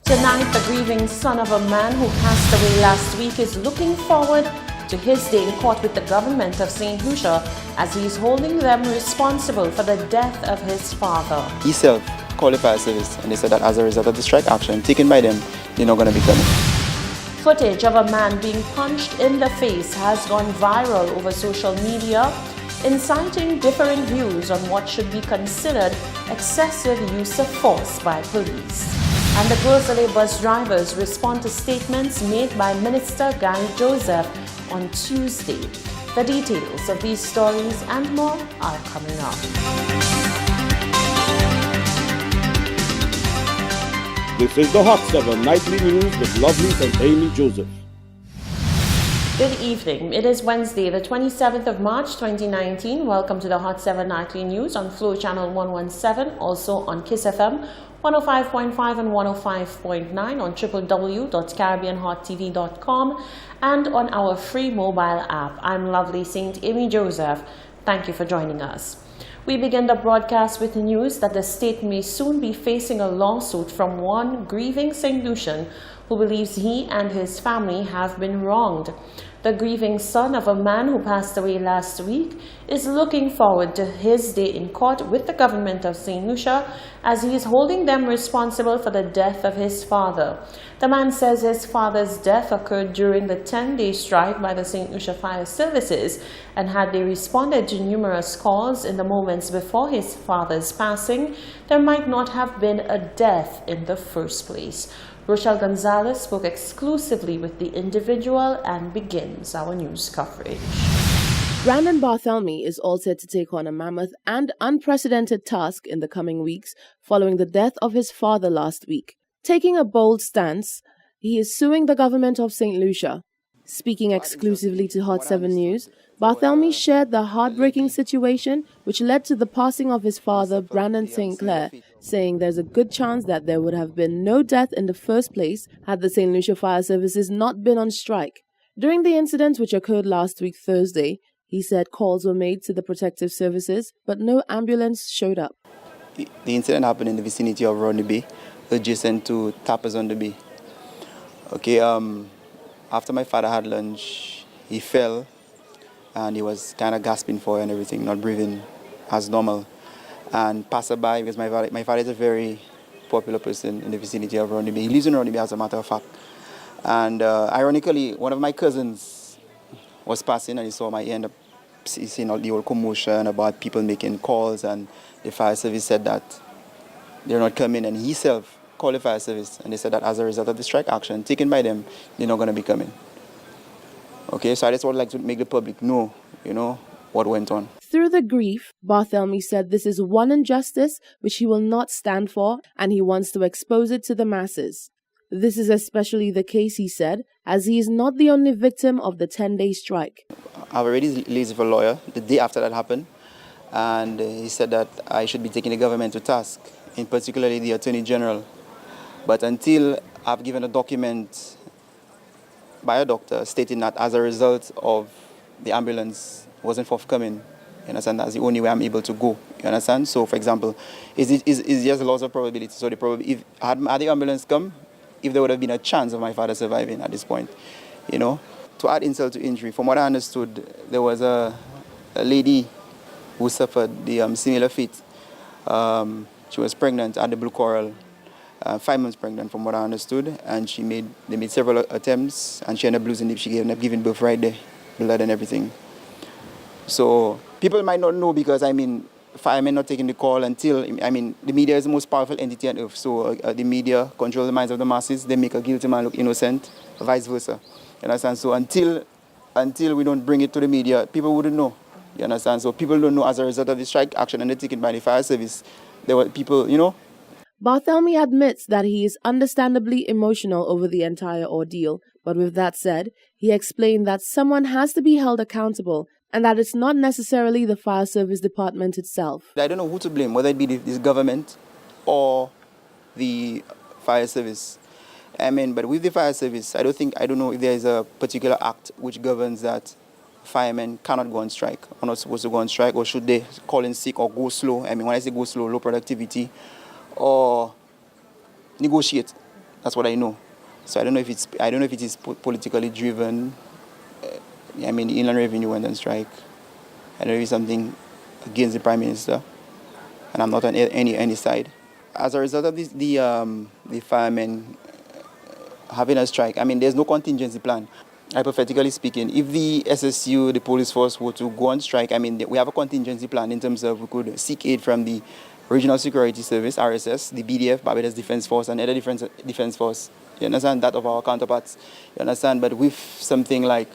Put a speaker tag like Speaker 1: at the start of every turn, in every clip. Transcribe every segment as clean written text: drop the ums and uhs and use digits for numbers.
Speaker 1: Tonight, the grieving son of a man who passed away last week is looking forward to his day in court with the government of St. Lucia as he is holding them responsible for the death of his father.
Speaker 2: He self called the fire service and they said that as a result of the strike action taken by them, they're not going to be coming.
Speaker 1: Footage of a man being punched in the face has gone viral over social media, inciting differing views on what should be considered excessive use of force by police. And the Grosley bus drivers respond to statements made by Minister Gary Joseph on Tuesday. The details of these stories and more are coming up.
Speaker 3: This is the Hot 7 Nightly News with Lovely and Amy Joseph.
Speaker 1: Good evening. It is Wednesday, the 27th of March 2019. Welcome to the Hot 7 Nightly News on Flow Channel 117, also on Kiss FM 105.5 and 105.9, on www.caribbeanhottv.com, and on our free mobile app. I'm Lovely Saint Amy Joseph. Thank you for joining us. We begin the broadcast with news that the state may soon be facing a lawsuit from one grieving St. Lucian who believes he and his family have been wronged. The grieving son of a man who passed away last week is looking forward to his day in court with the government of St. Lucia as he is holding them responsible for the death of his father. The man says his father's death occurred during the 10-day strike by the St. Lucia Fire Services, and had they responded to numerous calls in the moments before his father's passing, there might not have been a death in the first place. Rochelle Gonzalez spoke exclusively with the individual and begins our news coverage.
Speaker 4: Brandon Barthelemy is all set to take on a mammoth and unprecedented task in the coming weeks following the death of his father last week. Taking a bold stance, he is suing the government of St. Lucia. Speaking exclusively to Hot 7 News, Barthelemy shared the heartbreaking situation which led to the passing of his father, Brandon St. Clair, saying there's a good chance that there would have been no death in the first place had the St. Lucia Fire Services not been on strike. During the incident which occurred last week Thursday, he said calls were made to the protective services, but no ambulance showed up.
Speaker 2: The incident happened in the vicinity of Rodney Bay, adjacent to Tappers on the Bay. Okay, after my father had lunch, he fell and he was kind of gasping for air and everything, not breathing as normal. And passerby, because my father is a very popular person in the vicinity of Rodney Bay. He lives in Rodney Bay, as a matter of fact. And ironically, one of my cousins was passing and he saw he ended up seeing all the old commotion about people making calls, and the fire service said that they're not coming, and he himself called the fire service and they said that as a result of the strike action taken by them, they're not going to be coming. Okay, so I just would like to make the public know, what went on.
Speaker 4: Through the grief, Barthelemy said this is one injustice which he will not stand for, and he wants to expose it to the masses. This is especially the case, he said, as he is not the only victim of the 10-day strike.
Speaker 2: I've already liaised with a lawyer the day after that happened, and he said that I should be taking the government to task, in particularly the Attorney General. But until I've given a document by a doctor stating that as a result of the ambulance wasn't forthcoming, you understand, that's the only way I'm able to go, you understand? So, for example, is just loss of probability. So if had the ambulance come, if there would have been a chance of my father surviving at this point, To add insult to injury, from what I understood, there was a lady who suffered the similar fate. She was pregnant at the Blue Coral, 5 months pregnant, from what I understood, and they made several attempts, and she ended up losing it. She ended up giving birth right there, blood and everything. So people might not know because, firemen not taking the call until, the media is the most powerful entity on earth. So the media control the minds of the masses. They make a guilty man look innocent, vice versa. You understand? So until we don't bring it to the media, people wouldn't know. You understand? So people don't know as a result of the strike action undertaken by the fire service. There were people,
Speaker 4: Barthelemy admits that he is understandably emotional over the entire ordeal, but with that said, he explained that someone has to be held accountable and that it's not necessarily the fire service department itself.
Speaker 2: I don't know who to blame, whether it be this government or the fire service. But with the fire service, I don't know if there is a particular act which governs that firemen cannot go on strike, are not supposed to go on strike, or should they call in sick or go slow. When I say go slow, low productivity, or negotiate. That's what I know. So I don't know if it is politically driven. I mean, the Inland Revenue went on strike. I don't know if it's something against the Prime Minister, and I'm not on any side. As a result of this, the firemen having a strike, I mean, there's no contingency plan. Hypothetically speaking, if the SSU, the police force, were to go on strike, I mean, we have a contingency plan in terms of we could seek aid from the Regional Security Service, RSS, the BDF, Barbados Defense Force, and other defense force. You understand? That of our counterparts. You understand? But with something like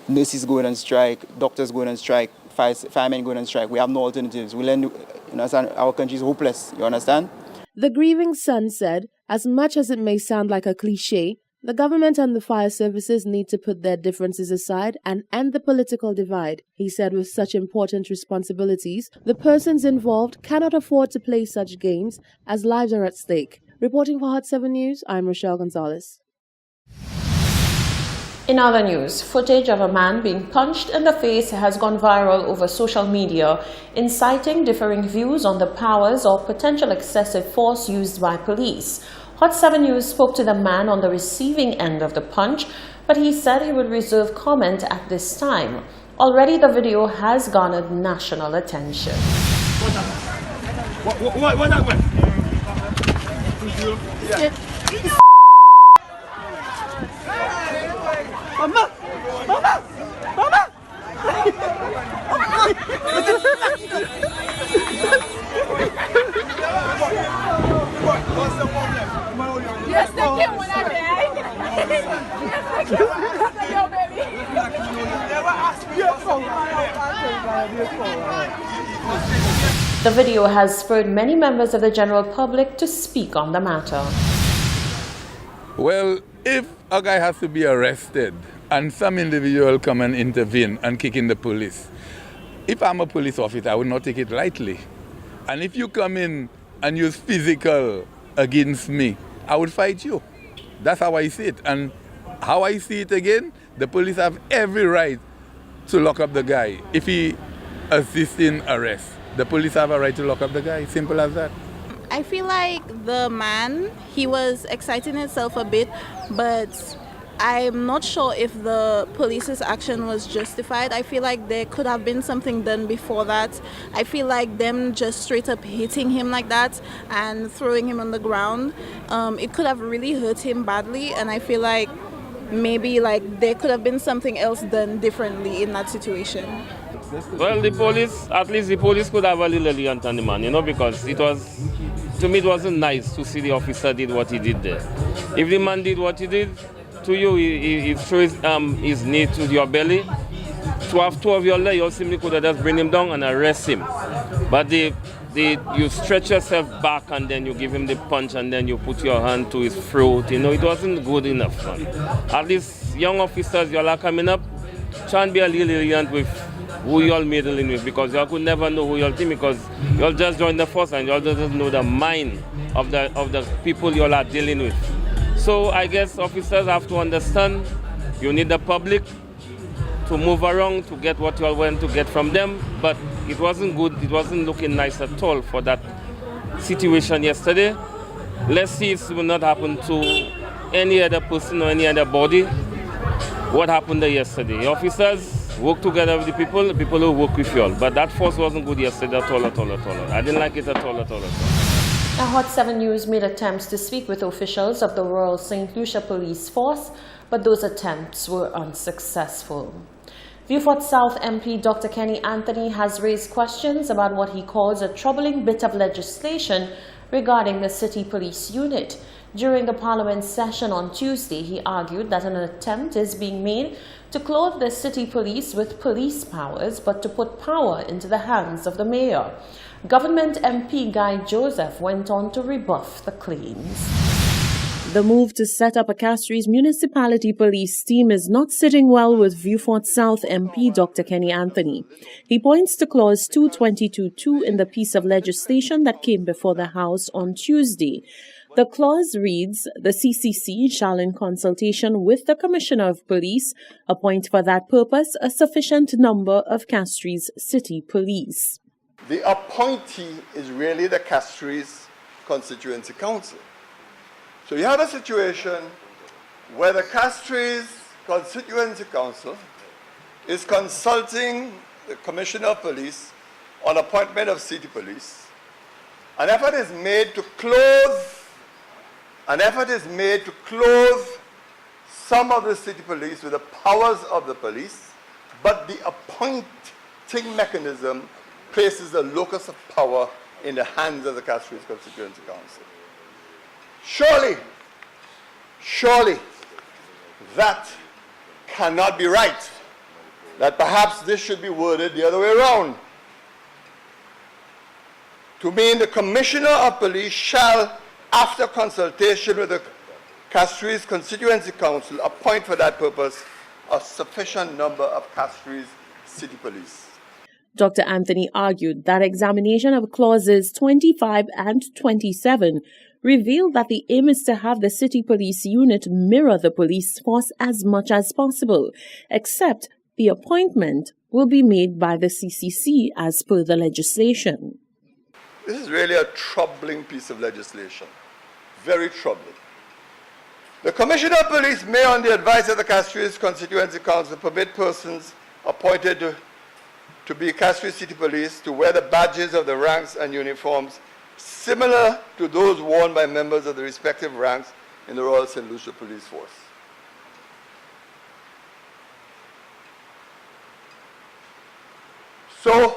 Speaker 2: nurses going on strike, doctors going on strike, firemen going on strike, we have no alternatives. We learn, you understand? Our country is hopeless. You understand?
Speaker 4: The grieving son said, as much as it may sound like a cliche, the government and the fire services need to put their differences aside and end the political divide. He said with such important responsibilities, the persons involved cannot afford to play such games as lives are at stake. Reporting for Hot 7 News, I'm Rochelle Gonzalez.
Speaker 1: In other news, footage of a man being punched in the face has gone viral over social media, inciting differing views on the powers or potential excessive force used by police. Hot 7 News spoke to the man on the receiving end of the punch, but he said he would reserve comment at this time. Already the video has garnered national attention.
Speaker 3: What happened?
Speaker 5: Mama! Mama! Mama! What's the problem? Yes, thank you when I died. Yes, thank you. Yo, baby. Never asked me
Speaker 1: The video has spurred many members of the general public to speak on the matter.
Speaker 6: Well, if a guy has to be arrested and some individual come and intervene and kick in the police, if I'm a police officer, I would not take it lightly. And if you come in and use physical against me, I would fight you. That's how I see it. And how I see it again, the police have every right to lock up the guy. If he assists in arrest, the police have a right to lock up the guy. Simple as that.
Speaker 7: I feel like the man, he was exciting himself a bit, but I'm not sure if the police's action was justified. I feel like there could have been something done before that. I feel like them just straight up hitting him like that and throwing him on the ground, it could have really hurt him badly, and I feel like maybe like there could have been something else done differently in that situation.
Speaker 8: Well, the police, at least the police could have a little lenient on the man, because it was, to me, it wasn't nice to see the officer did what he did there. If the man did what he did to you, he threw his knee to your belly. To have two of your legs, you simply could have just bring him down and arrest him. But you stretch yourself back and then you give him the punch and then you put your hand to his throat. It wasn't good enough, man. At least young officers, you all are coming up, try and be a little lenient with who you all meddling with, because you all could never know who you all think, because you all just joined the force and you all doesn't know the mind of the people you all are dealing with. So I guess officers have to understand you need the public to move around to get what you all want to get from them, but it wasn't good, it wasn't looking nice at all for that situation yesterday. Let's see if it will not happen to any other person or any other body. What happened there yesterday? Officers work together with the people who work with you all. But that force wasn't good yesterday at all. I didn't like it at all.
Speaker 1: Now, Hot 7 News made attempts to speak with officials of the Royal St. Lucia Police Force, but those attempts were unsuccessful. Vieux-Fort South MP Dr. Kenny Anthony has raised questions about what he calls a troubling bit of legislation regarding the City Police Unit. During the Parliament session on Tuesday, he argued that an attempt is being made to clothe the city police with police powers, but to put power into the hands of the mayor. Government MP Guy Joseph went on to rebuff the claims.
Speaker 4: The move to set up a Castries municipality police team is not sitting well with Vieux-Fort South MP Dr. Kenny Anthony. He points to Clause 222.2 in the piece of legislation that came before the House on Tuesday. The clause reads, the CCC shall, in consultation with the Commissioner of Police, appoint for that purpose a sufficient number of Castries City Police.
Speaker 9: The appointee is really the Castries Constituency Council. So you have a situation where the Castries Constituency Council is consulting the Commissioner of Police on appointment of city police. An effort is made to close some of the city police with the powers of the police, but the appointing mechanism places the locus of power in the hands of the Castries Constituency Council. Surely, that cannot be right. That perhaps this should be worded the other way around. To mean the Commissioner of Police shall, after consultation with the Castries Constituency Council, appoint for that purpose a sufficient number of Castries city police.
Speaker 4: Dr. Anthony argued that examination of clauses 25 and 27 revealed that the aim is to have the city police unit mirror the police force as much as possible, except the appointment will be made by the CCC as per the legislation.
Speaker 9: This is really a troubling piece of legislation, very troubling. The Commissioner of Police may, on the advice of the Castries Constituency Council, permit persons appointed to be Castries City Police to wear the badges of the ranks and uniforms similar to those worn by members of the respective ranks in the Royal St. Lucia Police Force. So,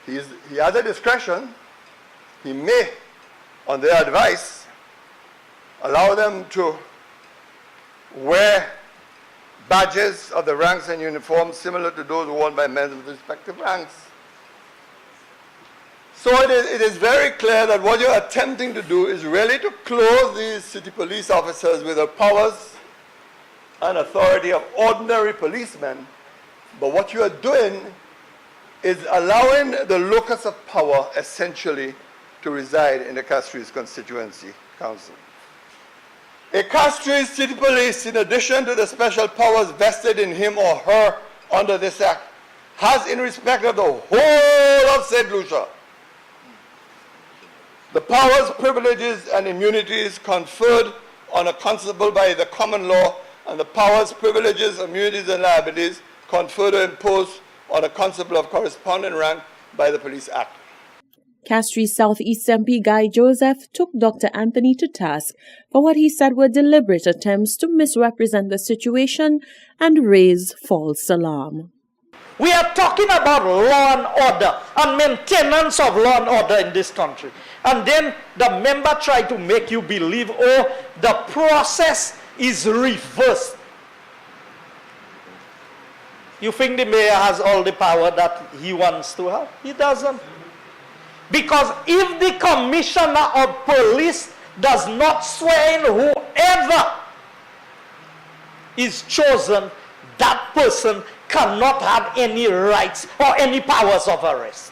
Speaker 9: he has a discretion. He may, on their advice, allow them to wear badges of the ranks and uniforms similar to those worn by members of the respective ranks. So it is very clear that what you're attempting to do is really to close these city police officers with the powers and authority of ordinary policemen. But what you are doing is allowing the locus of power essentially to reside in the Castries Constituency Council. A Castries City Police, in addition to the special powers vested in him or her under this Act, has in respect of the whole of St. Lucia the powers, privileges, and immunities conferred on a constable by the common law, and the powers, privileges, immunities, and liabilities conferred or imposed on a constable of corresponding rank by the Police Act.
Speaker 4: Castries Southeast MP Guy Joseph took Dr. Anthony to task for what he said were deliberate attempts to misrepresent the situation and raise false alarm.
Speaker 10: We are talking about law and order and maintenance of law and order in this country. And then the member tried to make you believe, oh, the process is reversed. You think the mayor has all the power that he wants to have? He doesn't. Because if the commissioner of police does not swear in whoever is chosen, that person cannot have any rights or any powers of arrest.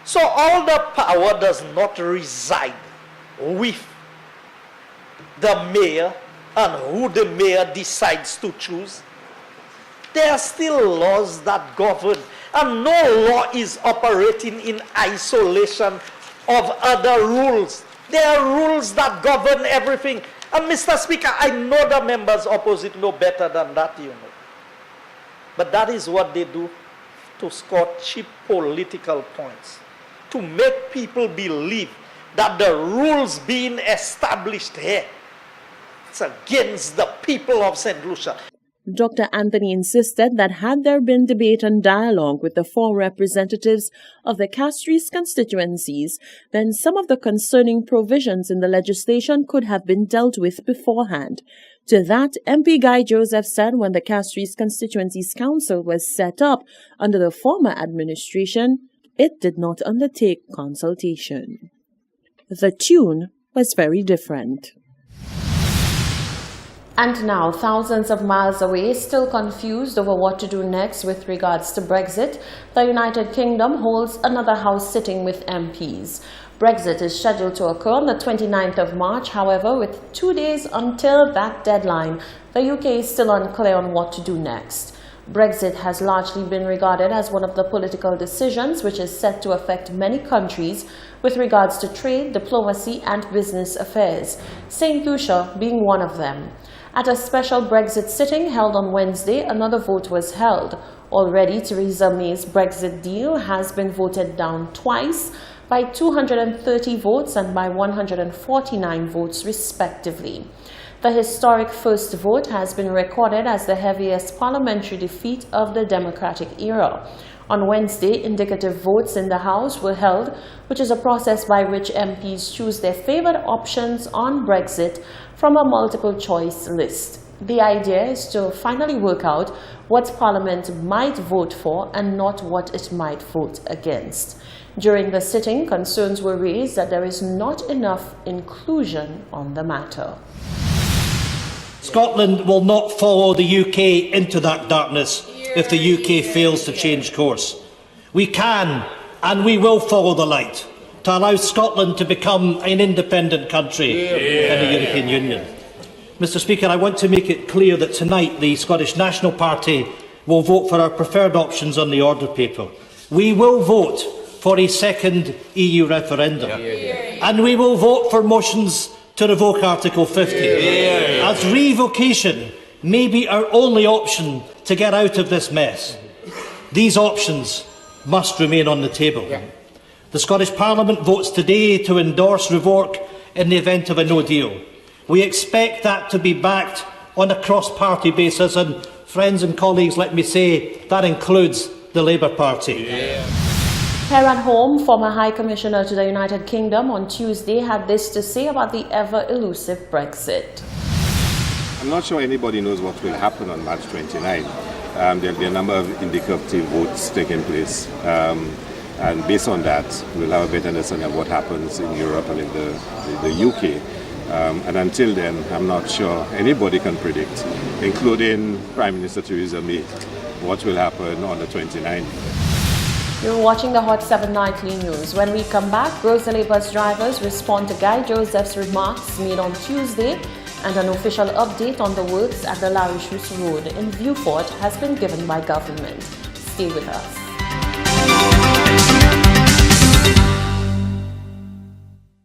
Speaker 10: So all the power does not reside with the mayor and who the mayor decides to choose. There are still laws that govern, and no law is operating in isolation of other rules. There are rules that govern everything. And Mr. Speaker, I know the members opposite know better than that, you know. But that is what they do to score cheap political points, to make people believe that the rules being established here is against the people of St. Lucia.
Speaker 4: Dr. Anthony insisted that had there been debate and dialogue with the 4 representatives of the Castries constituencies, then some of the concerning provisions in the legislation could have been dealt with beforehand. To that, MP Guy Joseph said when the Castries Constituencies Council was set up under the former administration, it did not undertake consultation. The tune was very different.
Speaker 1: And now, thousands of miles away, still confused over what to do next with regards to Brexit, the United Kingdom holds another House sitting with MPs. Brexit is scheduled to occur on the 29th of March. However, with 2 days until that deadline, the UK is still unclear on what to do next. Brexit has largely been regarded as one of the political decisions which is set to affect many countries with regards to trade, diplomacy and business affairs, St. Lucia being one of them. At a special Brexit sitting held on Wednesday, another vote was held. Already, Theresa May's Brexit deal has been voted down twice, by 230 votes and by 149 votes respectively. The historic first vote has been recorded as the heaviest parliamentary defeat of the democratic era. On Wednesday, indicative votes in the House were held, which is a process by which MPs choose their favored options on Brexit from a multiple choice list. The idea is to finally work out what Parliament might vote for and not what it might vote against. During the sitting, concerns were raised that there is not enough inclusion on the matter.
Speaker 10: Scotland will not follow the UK into that darkness if the UK fails to change course. We can and we will follow the light to allow Scotland to become an independent country in the European Union. Mr. Speaker, I want to make it clear that tonight the Scottish National Party will vote for our preferred options on the order paper. We will vote for a second EU referendum. And we will vote for motions to revoke Article 50, as revocation may be our only option to get out of this mess. These options must remain on the table. The Scottish Parliament votes today to endorse revoke in the event of a no deal. We expect that to be backed on a cross-party basis, and friends and colleagues, let me say, that includes the Labour Party.
Speaker 1: Karen Home, former High Commissioner to the United Kingdom, on Tuesday had this to say about the ever-elusive Brexit.
Speaker 11: I'm not sure anybody knows what will happen on March 29. There will be a number of indicative votes taking place. And based on that, we'll have a better understanding of what happens in Europe and in the UK. And until then, I'm not sure anybody can predict, including Prime Minister Theresa May, what will happen on the 29th.
Speaker 1: You're watching the Hot 7 Nightly News. When we come back, Rosalie bus drivers respond to Guy Joseph's remarks made on Tuesday, and an official update on the works at the Larishouse Road in Vieux Fort has been given by government. Stay with us.